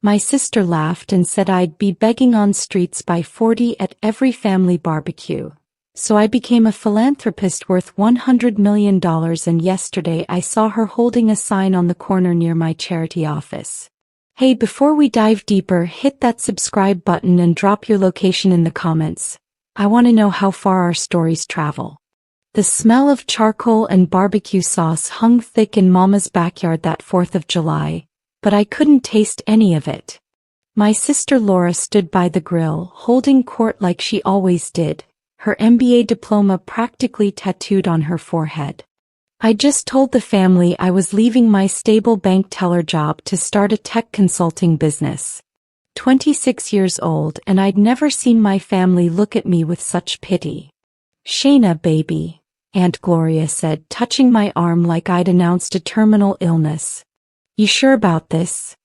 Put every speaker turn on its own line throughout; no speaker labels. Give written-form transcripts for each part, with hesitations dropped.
My sister laughed and said I'd be begging on streets by 40 at every family barbecue. So I became a philanthropist worth $100 million, and yesterday I saw her holding a sign on the corner near my charity office. Hey, before we dive deeper, hit that subscribe button and drop your location in the comments. I want to know how far our stories travel. The smell of charcoal and barbecue sauce hung thick in Mama's backyard that 4th of July, but I couldn't taste any of it. My sister Laura stood by the grill, holding court like she always did, her MBA diploma practically tattooed on her forehead. I just told the family I was leaving my stable bank teller job to start a tech consulting business. 26 years old, and I'd never seen my family look at me with such pity. "Shayna, baby," Aunt Gloria said, touching my arm like I'd announced a terminal illness. "You sure about this?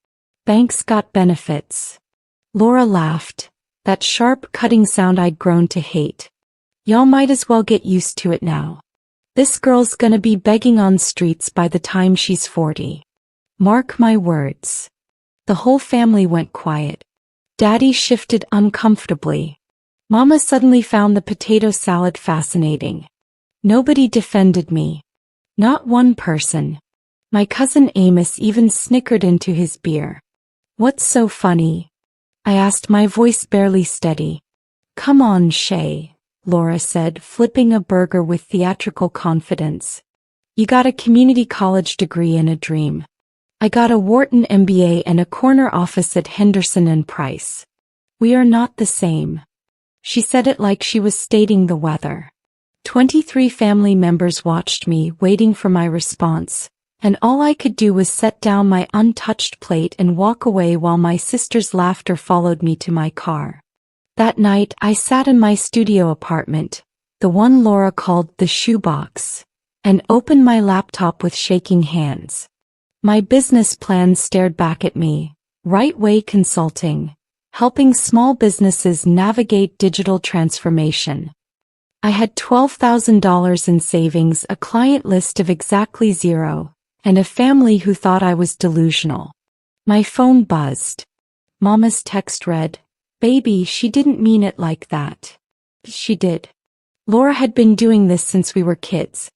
Bank's got benefits." Laura laughed, that sharp, cutting sound I'd grown to hate. "Y'all might as well get used to it now. This girl's gonna be begging on streets by the time she's 40. Mark my words." The whole family went quiet. Daddy shifted uncomfortably. Mama suddenly found the potato salad fascinating. Nobody defended me. Not one person. My cousin Amos even snickered into his beer. "What's so funny?" I asked, my voice barely steady. "Come on, Shay," Laura said, flipping a burger with theatrical confidence. "You got a community college degree and a dream. I got a Wharton MBA and a corner office at Henderson and Price. We are not the same." She said it like she was stating the weather. 23 family members watched me, waiting for my response, and all I could do was set down my untouched plate and walk away while my sister's laughter followed me to my car. That night, I sat in my studio apartment, the one Laura called the shoebox, and opened my laptop with shaking hands. My business plan stared back at me. Right Way Consulting, helping small businesses navigate digital transformation. I had $12,000 in savings, a client list of exactly 0, and a family who thought I was delusional. My phone buzzed. Mama's text read, "Baby, she didn't mean it like that." She did. Laura had been doing this since we were kids.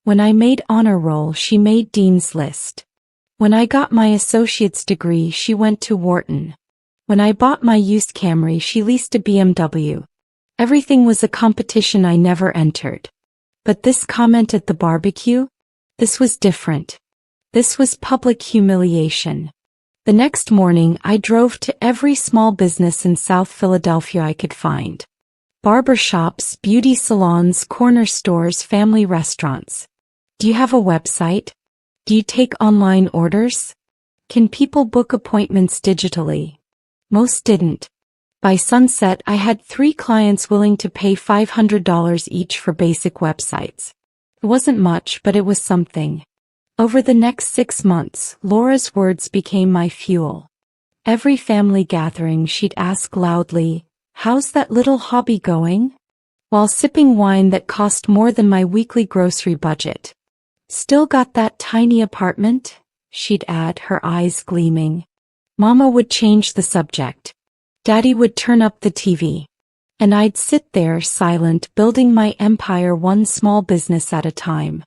When I made honor roll, she made Dean's List. When I got my associate's degree, she went to Wharton. When I bought my used Camry, she leased a BMW. Everything was a competition I never entered. But this comment at the barbecue? This was different. This was public humiliation. The next morning, I drove to every small business in South Philadelphia I could find. Barber shops, beauty salons, corner stores, family restaurants. "Do you have a website? Do you take online orders? Can people book appointments digitally?" Most didn't. By sunset, I had 3 clients willing to pay $500 each for basic websites. It wasn't much, but it was something. Over the next 6 months, Laura's words became my fuel. Every family gathering, she'd ask loudly, "How's that little hobby going?" while sipping wine that cost more than my weekly grocery budget. "Still got that tiny apartment?" she'd add, her eyes gleaming. Mama would change the subject. Daddy would turn up the TV. And I'd sit there, silent, building my empire one small business at a time.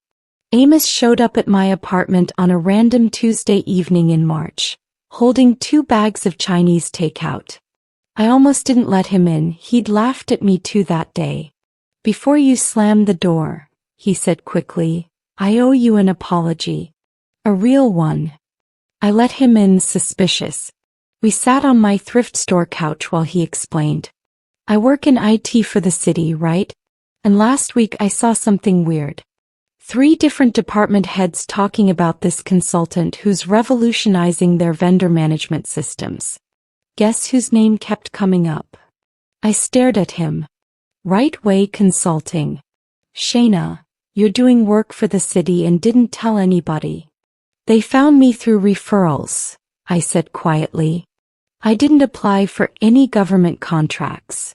Amos showed up at my apartment on a random Tuesday evening in March, holding 2 bags of Chinese takeout. I almost didn't let him in. He'd laughed at me too that day. "Before you slam the door," he said quickly, "I owe you an apology. A real one." I let him in, suspicious. We sat on my thrift store couch while he explained. "I work in IT for the city, right? And last week I saw something weird. 3 different department heads talking about this consultant who's revolutionizing their vendor management systems. Guess whose name kept coming up?" I stared at him. "Right Way Consulting. Shayna, you're doing work for the city and didn't tell anybody." "They found me through referrals," I said quietly. "I didn't apply for any government contracts."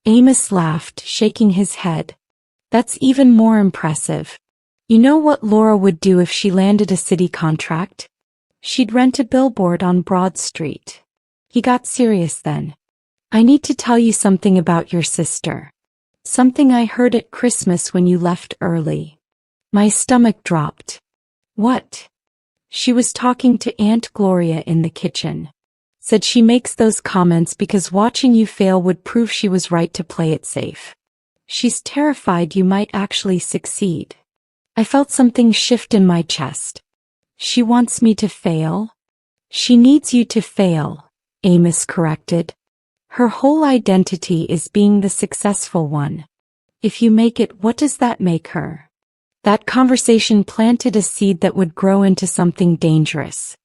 Amos laughed, shaking his head. "That's even more impressive. You know what Laura would do if she landed a city contract? She'd rent a billboard on Broad Street. He got serious then. I need to tell you something about your sister. Something I heard at Christmas when you left early. My stomach dropped. What? She was talking to Aunt Gloria in the kitchen. Said she makes those comments because watching you fail would prove she was right to play it safe. She's terrified you might actually succeed. I felt something shift in my chest. She wants me to fail? She needs you to fail, Amos corrected. Her whole identity is being the successful one. If you make it, what does that make her? That conversation planted a seed that would grow into something dangerous.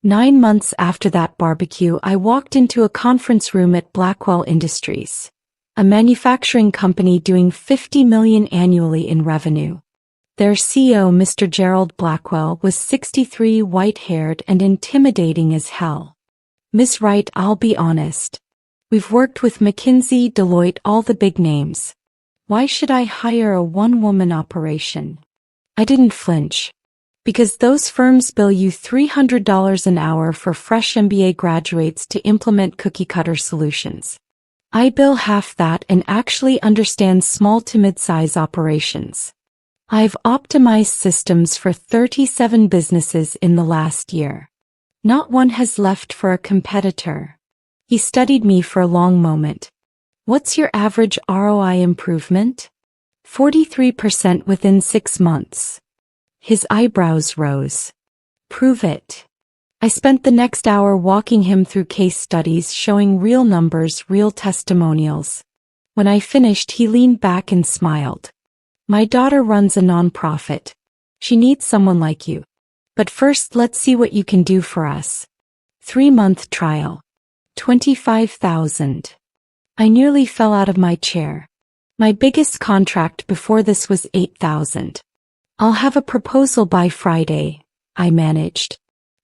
9 months after that barbecue, I walked into a conference room at Blackwell Industries, a manufacturing company doing $50 million annually in revenue. Their CEO, Mr. Gerald Blackwell, was 63, white-haired and intimidating as hell. Ms. Wright, I'll be honest. We've worked with McKinsey, Deloitte, all the big names. Why should I hire a one-woman operation? I didn't flinch. Because those firms bill you $300 an hour for fresh MBA graduates to implement cookie-cutter solutions. I bill half that and actually understand small to mid-size operations. I've optimized systems for 37 businesses in the last year. Not one has left for a competitor. He studied me for a long moment. What's your average ROI improvement? 43% within 6 months. His eyebrows rose. Prove it. I spent the next hour walking him through case studies showing real numbers, real testimonials. When I finished, he leaned back and smiled. My daughter runs a nonprofit. She needs someone like you. But first, let's see what you can do for us. 3-month trial. $25,000. I nearly fell out of my chair. My biggest contract before this was $8,000. I'll have a proposal by Friday, I managed.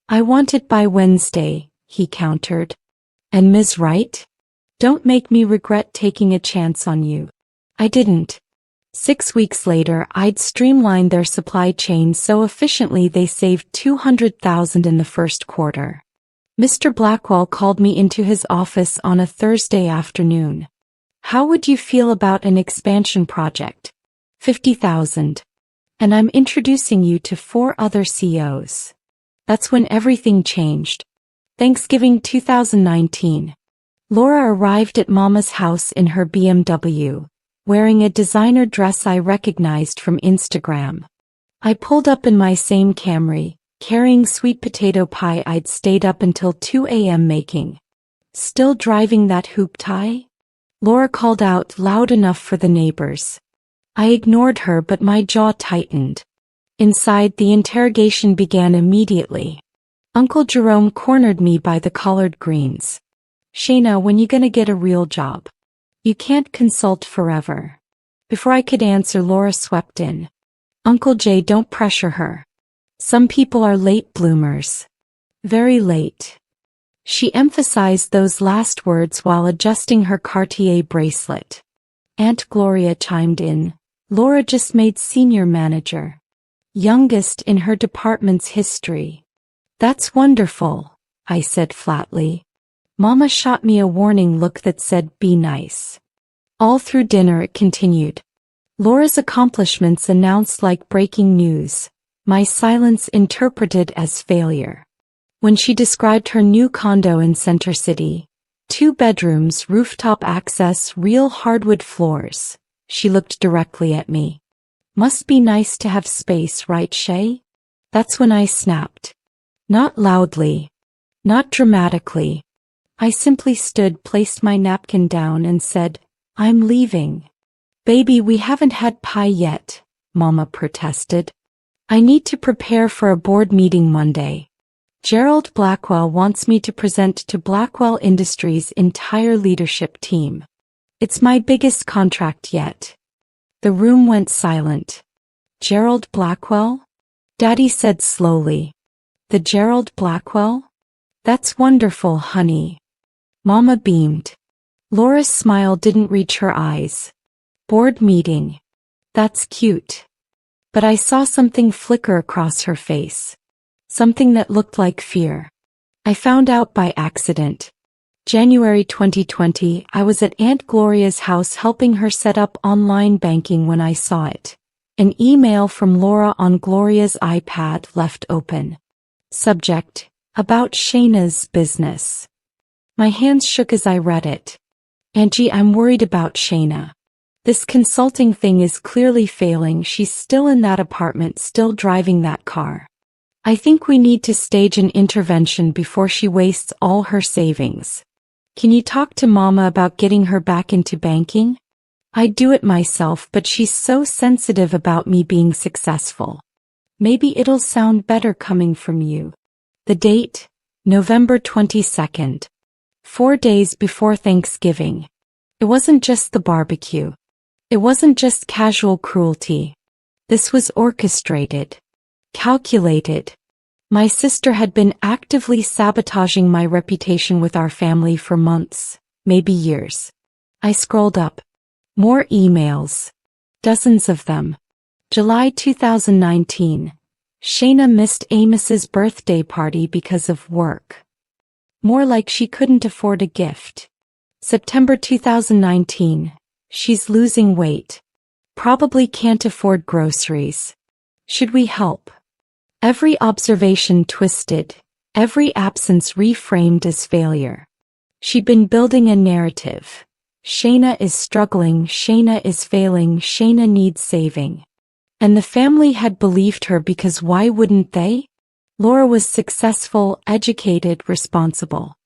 I want it by Wednesday, he countered. And Ms. Wright? Don't make me regret taking a chance on you. I didn't. 6 weeks later, I'd streamlined their supply chain so efficiently they saved $200,000 in the first quarter. Mr. Blackwell called me into his office on a Thursday afternoon. How would you feel about an expansion project? $50,000. And I'm introducing you to 4 other CEOs. That's when everything changed. Thanksgiving 2019. Laura arrived at Mama's house in her BMW, wearing a designer dress I recognized from Instagram. I pulled up in my same Camry, carrying sweet potato pie I'd stayed up until 2 a.m. making. Still driving that hoop tie? Laura called out loud enough for the neighbors. I ignored her, but my jaw tightened. Inside, the interrogation began immediately. Uncle Jerome cornered me by the collard greens. Shayna, when you gonna get a real job? You can't consult forever. Before I could answer, Laura swept in. Uncle Jay, don't pressure her. Some people are late bloomers. Very late. She emphasized those last words while adjusting her Cartier bracelet. Aunt Gloria chimed in. Laura just made senior manager. Youngest in her department's history. That's wonderful, I said flatly. Mama shot me a warning look that said, be nice. All through dinner it continued. Laura's accomplishments announced like breaking news, my silence interpreted as failure. When she described her new condo in Center City, 2 bedrooms, rooftop access, real hardwood floors, she looked directly at me. Must be nice to have space, right, Shay? That's when I snapped. Not loudly. Not dramatically. I simply stood, placed my napkin down and said, I'm leaving. Baby, we haven't had pie yet, Mama protested. I need to prepare for a board meeting Monday. Gerald Blackwell wants me to present to Blackwell Industries' entire leadership team. It's my biggest contract yet. The room went silent. Gerald Blackwell? Daddy said slowly. The Gerald Blackwell? That's wonderful, honey. Mama beamed. Laura's smile didn't reach her eyes. Board meeting. That's cute. But I saw something flicker across her face. Something that looked like fear. I found out by accident. January 2020, I was at Aunt Gloria's house helping her set up online banking when I saw it. An email from Laura on Gloria's iPad left open. Subject: about Shayna's business. My hands shook as I read it. Angie, I'm worried about Shayna. This consulting thing is clearly failing. She's still in that apartment, still driving that car. I think we need to stage an intervention before she wastes all her savings. Can you talk to Mama about getting her back into banking? I'd do it myself, but she's so sensitive about me being successful. Maybe it'll sound better coming from you. The date? November 22nd. 4 days before Thanksgiving. It wasn't just the barbecue. It wasn't just casual cruelty. This was orchestrated. Calculated. My sister had been actively sabotaging my reputation with our family for months, maybe years. I scrolled up. More emails. Dozens of them. July 2019. Shayna missed Amos's birthday party because of work. More like she couldn't afford a gift. September 2019. She's losing weight. Probably can't afford groceries. Should we help? Every observation twisted, every absence reframed as failure. She'd been building a narrative. Shayna is struggling, Shayna is failing, Shayna needs saving. And the family had believed her because why wouldn't they? Laura was successful, educated, responsible.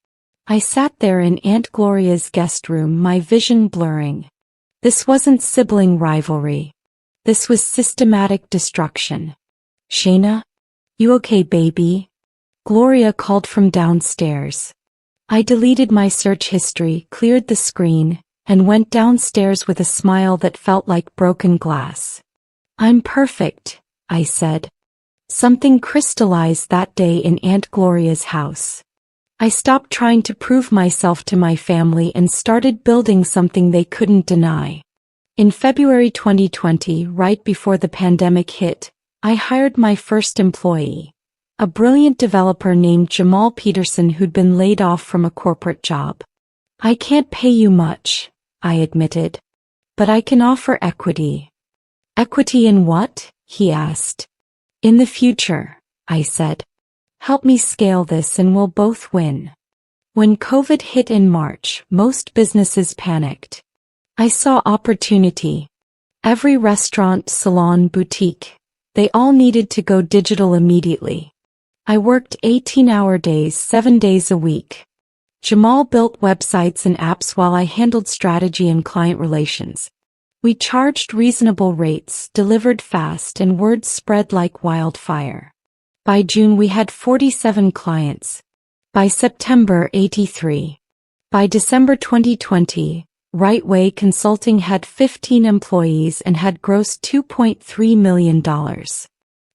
I sat there in Aunt Gloria's guest room, my vision blurring. This wasn't sibling rivalry. This was systematic destruction. Shayna? You okay, baby? Gloria called from downstairs. I deleted my search history, cleared the screen, and went downstairs with a smile that felt like broken glass. I'm perfect, I said. Something crystallized that day in Aunt Gloria's house. I stopped trying to prove myself to my family and started building something they couldn't deny. In February 2020, right before the pandemic hit, I hired my first employee, a brilliant developer named Jamal Peterson who'd been laid off from a corporate job. I can't pay you much, I admitted, but I can offer equity. Equity in what? He asked. In the future, I said. Help me scale this and we'll both win. When COVID hit in March, most businesses panicked. I saw opportunity. Every restaurant, salon, boutique, they all needed to go digital immediately. I worked 18-hour days, 7 days a week. Jamal built websites and apps while I handled strategy and client relations. We charged reasonable rates, delivered fast, and word spread like wildfire. By June we had 47 clients. By September 83. By December 2020, Right Way Consulting had 15 employees and had grossed $2.3 million.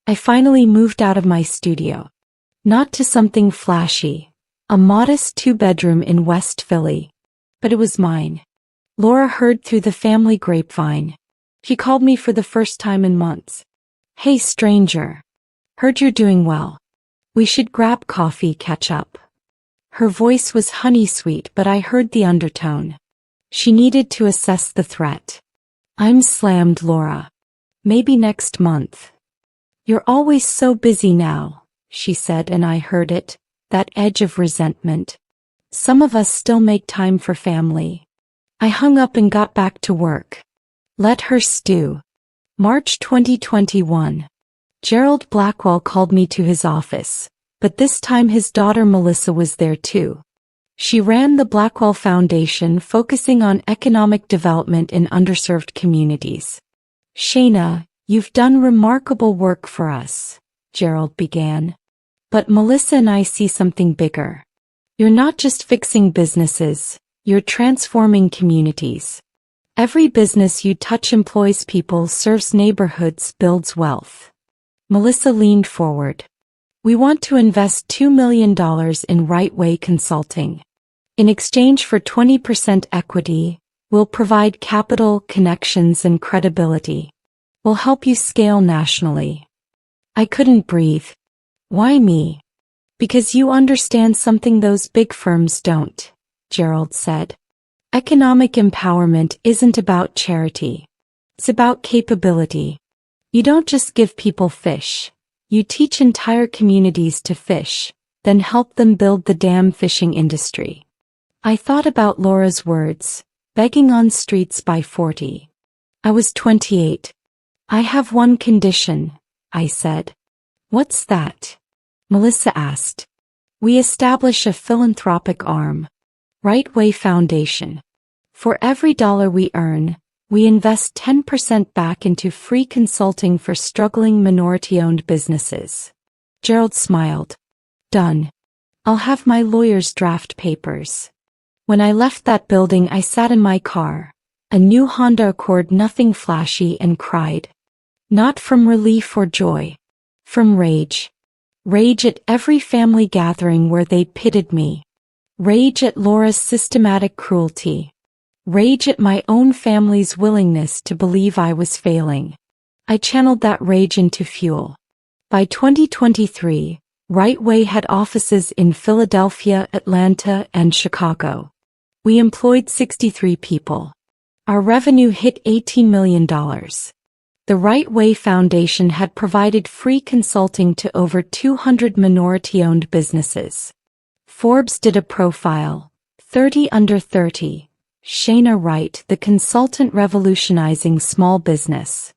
I finally moved out of my studio. Not to something flashy, a modest 2-bedroom in West Philly. But it was mine. Laura heard through the family grapevine. She called me for the first time in months. Hey stranger. Heard you're doing well. We should grab coffee, catch up. Her voice was honey-sweet, but I heard the undertone. She needed to assess the threat. I'm slammed, Laura. Maybe next month. You're always so busy now, she said, and I heard it, that edge of resentment. Some of us still make time for family. I hung up and got back to work. Let her stew. March 2021. Gerald Blackwell called me to his office, but this time his daughter Melissa was there too. She ran the Blackwell Foundation, focusing on economic development in underserved communities. Shayna, you've done remarkable work for us, Gerald began. But Melissa and I see something bigger. You're not just fixing businesses, you're transforming communities. Every business you touch employs people, serves neighborhoods, builds wealth. Melissa leaned forward. We want to invest $2 million in Right Way Consulting. In exchange for 20% equity, we'll provide capital, connections, and credibility. We'll help you scale nationally. I couldn't breathe. Why me? Because you understand something those big firms don't. Gerald said. Economic empowerment isn't about charity. It's about capability. You don't just give people fish. You teach entire communities to fish, then help them build the damn fishing industry. I thought about Laura's words, begging on streets by 40. I was 28. I have one condition, I said. What's that? Melissa asked. We establish a philanthropic arm, Right Way Foundation. For every dollar we earn, we invest 10% back into free consulting for struggling minority-owned businesses. Gerald smiled. Done. I'll have my lawyers draft papers. When I left that building, I sat in my car, a new Honda Accord, nothing flashy, and cried. Not from relief or joy. From rage. Rage at every family gathering where they'd pitted me. Rage at Laura's systematic cruelty. Rage at my own family's willingness to believe I was failing. I channeled that rage into fuel. By 2023, Right Way had offices in Philadelphia, Atlanta, and Chicago. We employed 63 people. Our revenue hit $18 million. The Right Way Foundation had provided free consulting to over 200 minority-owned businesses. Forbes did a profile, 30 under 30. Shayna Wright, the consultant revolutionizing small business.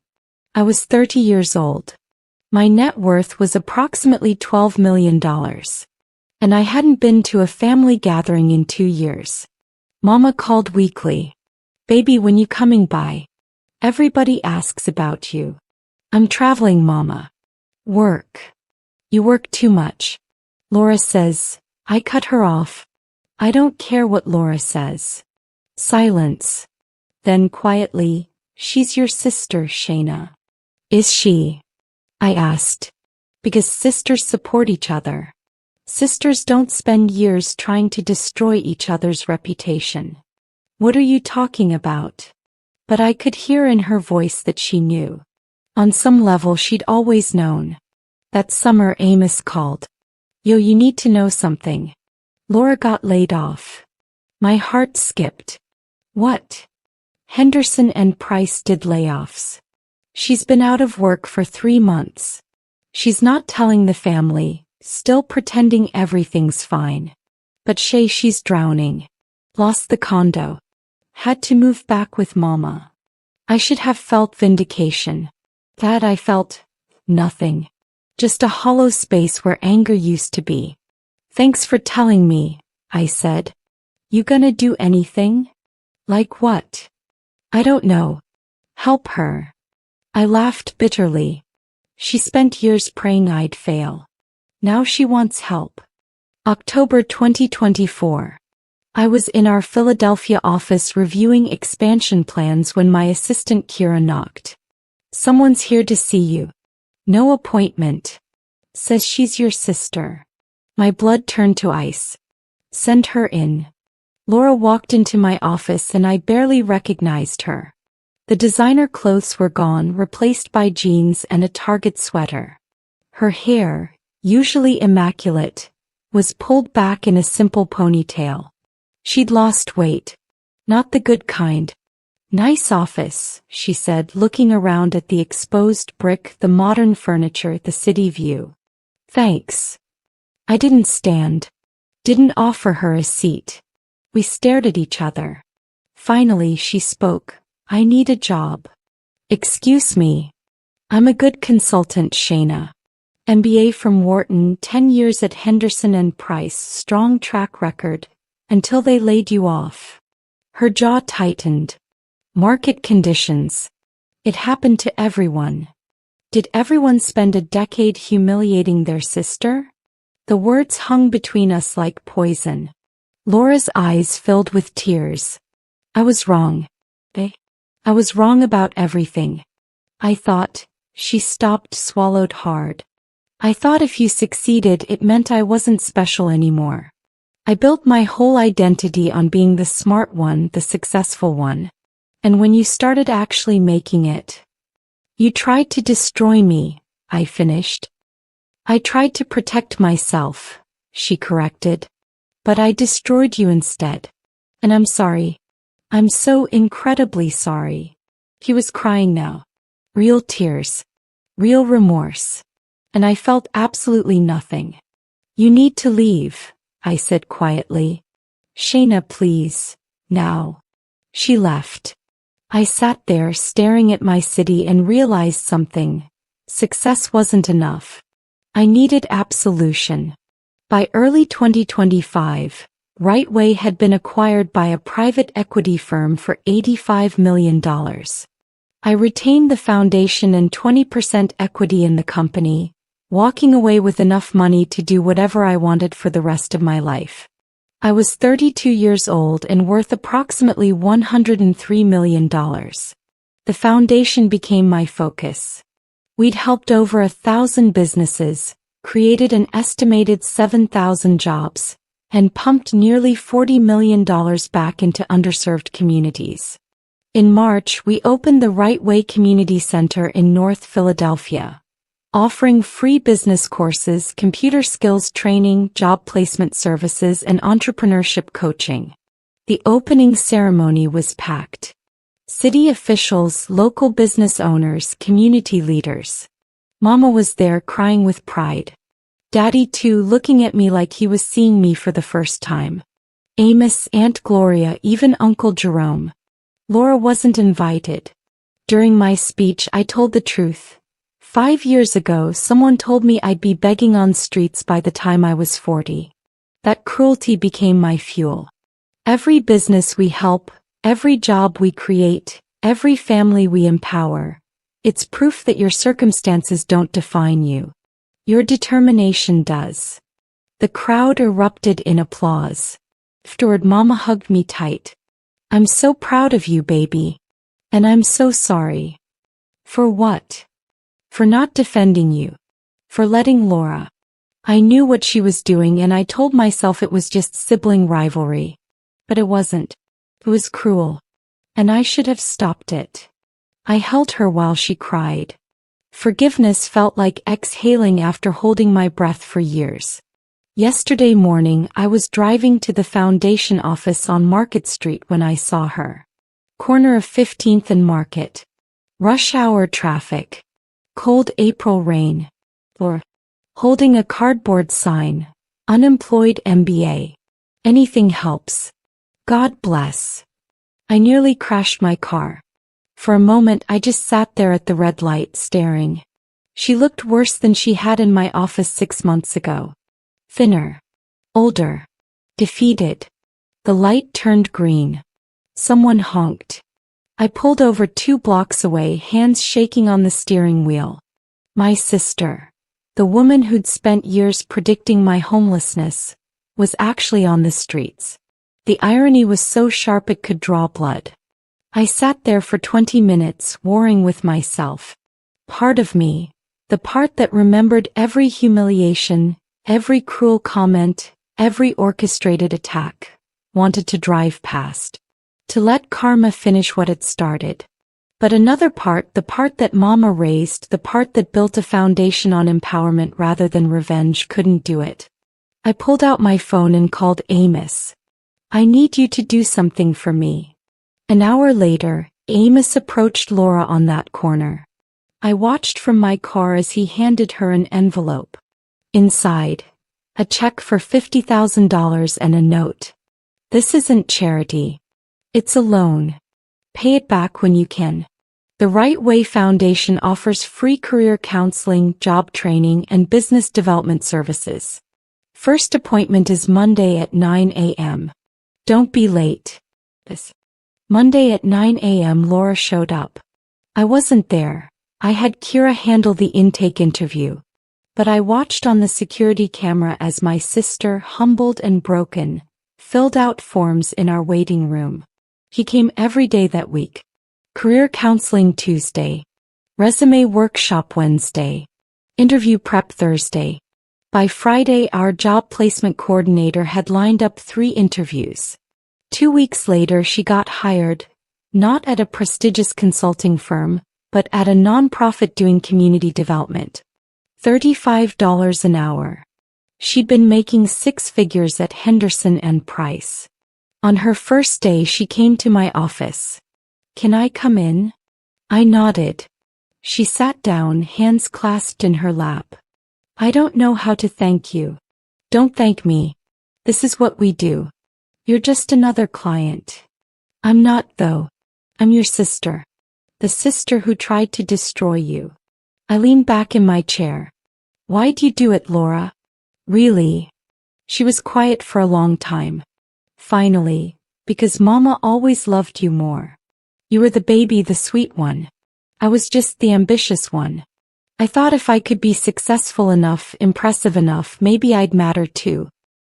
I was 30 years old. My net worth was approximately $12 million. And I hadn't been to a family gathering in 2 years. Mama called weekly. Baby, when you coming by? Everybody asks about you. I'm traveling, Mama. Work. You work too much. Laura says. I cut her off. I don't care what Laura says. Silence. Then quietly, she's your sister, Shayna. Is she? I asked. Because sisters support each other. Sisters don't spend years trying to destroy each other's reputation. What are you talking about? But I could hear in her voice that she knew. On some level she'd always known. That summer Amos called. Yo, you need to know something. Laura got laid off. My heart skipped. What? Henderson and Price did layoffs. She's been out of work for 3 months. She's not telling the family, still pretending everything's fine. But she's drowning. Lost the condo. Had to move back with Mama. I should have felt vindication. That I felt nothing. Just a hollow space where anger used to be. Thanks for telling me, I said. You gonna do anything? Like what? I don't know. Help her. I laughed bitterly. She spent years praying I'd fail. Now she wants help. October 2024. I was in our Philadelphia office reviewing expansion plans when my assistant Kira knocked. Someone's here to see you. No appointment. Says she's your sister. My blood turned to ice. Send her in. Laura walked into my office and I barely recognized her. The designer clothes were gone, replaced by jeans and a Target sweater. Her hair, usually immaculate, was pulled back in a simple ponytail. She'd lost weight. Not the good kind. Nice office, she said, looking around at the exposed brick, the modern furniture, the city view. Thanks. I didn't stand. Didn't offer her a seat. We stared at each other. Finally she spoke. I need a job. Excuse me. I'm a good consultant, Shayna. MBA from Wharton, 10 years at Henderson and Price, strong track record, until they laid you off. Her jaw tightened. Market conditions. It happened to everyone. Did everyone spend a decade humiliating their sister? The words hung between us like poison. Laura's eyes filled with tears. I was wrong. I was wrong about everything. I thought. She stopped, swallowed hard. I thought if you succeeded it meant I wasn't special anymore. I built my whole identity on being the smart one, the successful one. And when you started actually making it, you tried to destroy me, I finished. I tried to protect myself, she corrected. But I destroyed you instead. And I'm sorry. I'm so incredibly sorry. He was crying now. Real tears. Real remorse. And I felt absolutely nothing. You need to leave, I said quietly. Shayna, please. Now. She left. I sat there staring at my city and realized something. Success wasn't enough. I needed absolution. By early 2025, Rightway had been acquired by a private equity firm for $85 million. I retained the foundation and 20% equity in the company, walking away with enough money to do whatever I wanted for the rest of my life. I was 32 years old and worth approximately $103 million. The foundation became my focus. We'd helped over 1,000 businesses, created an estimated 7,000 jobs, and pumped nearly $40 million back into underserved communities. In March, we opened the Rightway Community Center in North Philadelphia, offering free business courses, computer skills training, job placement services, and entrepreneurship coaching. The opening ceremony was packed. City officials, local business owners, community leaders. Mama was there crying with pride. Daddy too, looking at me like he was seeing me for the first time. Amos, Aunt Gloria, even Uncle Jerome. Laura wasn't invited. During my speech, I told the truth. 5 years ago, someone told me I'd be begging on streets by the time I was 40. That cruelty became my fuel. Every business we help, every job we create, every family we empower, it's proof that your circumstances don't define you. Your determination does. The crowd erupted in applause. Afterward, Mama hugged me tight. I'm so proud of you, baby. And I'm so sorry. For what? For not defending you. For letting Laura. I knew what she was doing and I told myself it was just sibling rivalry. But it wasn't. It was cruel. And I should have stopped it. I held her while she cried. Forgiveness felt like exhaling after holding my breath for years. Yesterday morning, I was driving to the foundation office on Market Street when I saw her. Corner of 15th and Market. Rush hour traffic. Cold April rain. Or holding a cardboard sign. Unemployed MBA. Anything helps. God bless. I nearly crashed my car. For a moment I just sat there at the red light staring. She looked worse than she had in my office 6 months ago. Thinner. Older. Defeated. The light turned green. Someone honked. I pulled over 2 blocks away, hands shaking on the steering wheel. My sister, the woman who'd spent years predicting my homelessness, was actually on the streets. The irony was so sharp it could draw blood. I sat there for 20 minutes, warring with myself. Part of me, the part that remembered every humiliation, every cruel comment, every orchestrated attack, wanted to drive past. To let karma finish what it started. But another part, the part that Mama raised, the part that built a foundation on empowerment rather than revenge, couldn't do it. I pulled out my phone and called Amos. I need you to do something for me. An hour later, Amos approached Laura on that corner. I watched from my car as he handed her an envelope. Inside, a check for $50,000 and a note. This isn't charity. It's a loan. Pay it back when you can. The Rightway Foundation offers free career counseling, job training, and business development services. First appointment is Monday at 9 a.m. Don't be late. Monday at 9 a.m. Laura showed up. I wasn't there. I had Kira handle the intake interview. But I watched on the security camera as my sister, humbled and broken, filled out forms in our waiting room. He came every day that week. Career counseling Tuesday. Resume workshop Wednesday. Interview prep Thursday. By Friday, our job placement coordinator had lined up 3 interviews. 2 weeks later, she got hired, not at a prestigious consulting firm, but at a nonprofit doing community development. $35 an hour. She'd been making 6 figures at Henderson and Price. On her first day she came to my office. "Can I come in?" I nodded. She sat down, hands clasped in her lap. "I don't know how to thank you." "Don't thank me. This is what we do. You're just another client." "I'm not, though. I'm your sister. The sister who tried to destroy you." I leaned back in my chair. "Why'd you do it, Laura?" "Really?" She was quiet for a long time. "Finally, because Mama always loved you more. You were the baby, the sweet one. I was just the ambitious one. I thought if I could be successful enough, impressive enough, maybe I'd matter too.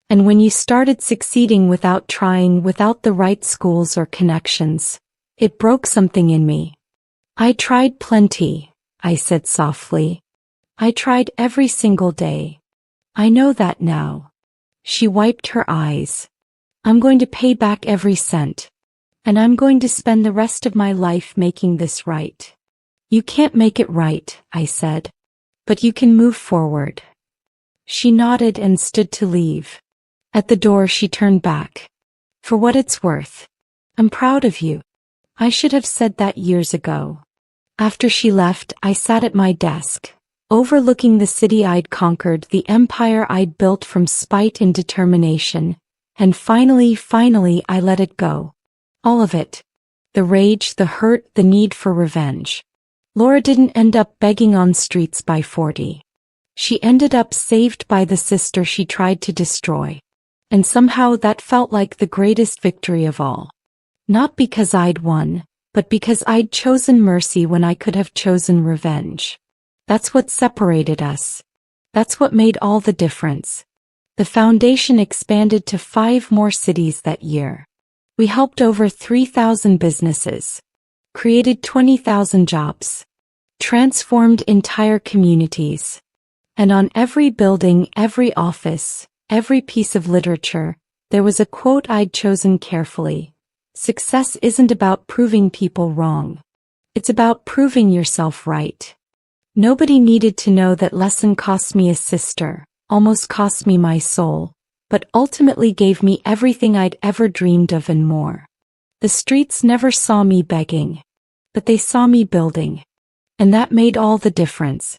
And when you started succeeding without trying, without the right schools or connections, it broke something in me." "I tried plenty," I said softly. "I tried every single day. I know that now." She wiped her eyes. "I'm going to pay back every cent. And I'm going to spend the rest of my life making this right." "You can't make it right," I said. "But you can move forward." She nodded and stood to leave. At the door she turned back. "For what it's worth, I'm proud of you. I should have said that years ago." After she left, I sat at my desk, overlooking the city I'd conquered, the empire I'd built from spite and determination, and finally I let it go. All of it. The rage, the hurt, the need for revenge. Laura didn't end up begging on streets by 40. She ended up saved by the sister she tried to destroy. And somehow that felt like the greatest victory of all. Not because I'd won, but because I'd chosen mercy when I could have chosen revenge. That's what separated us. That's what made all the difference. The foundation expanded to 5 more cities that year. We helped over 3,000 businesses, created 20,000 jobs, transformed entire communities. And on every building, every office, every piece of literature, there was a quote I'd chosen carefully. "Success isn't about proving people wrong. It's about proving yourself right." Nobody needed to know that lesson cost me a sister, almost cost me my soul, but ultimately gave me everything I'd ever dreamed of and more. The streets never saw me begging, but they saw me building. And that made all the difference.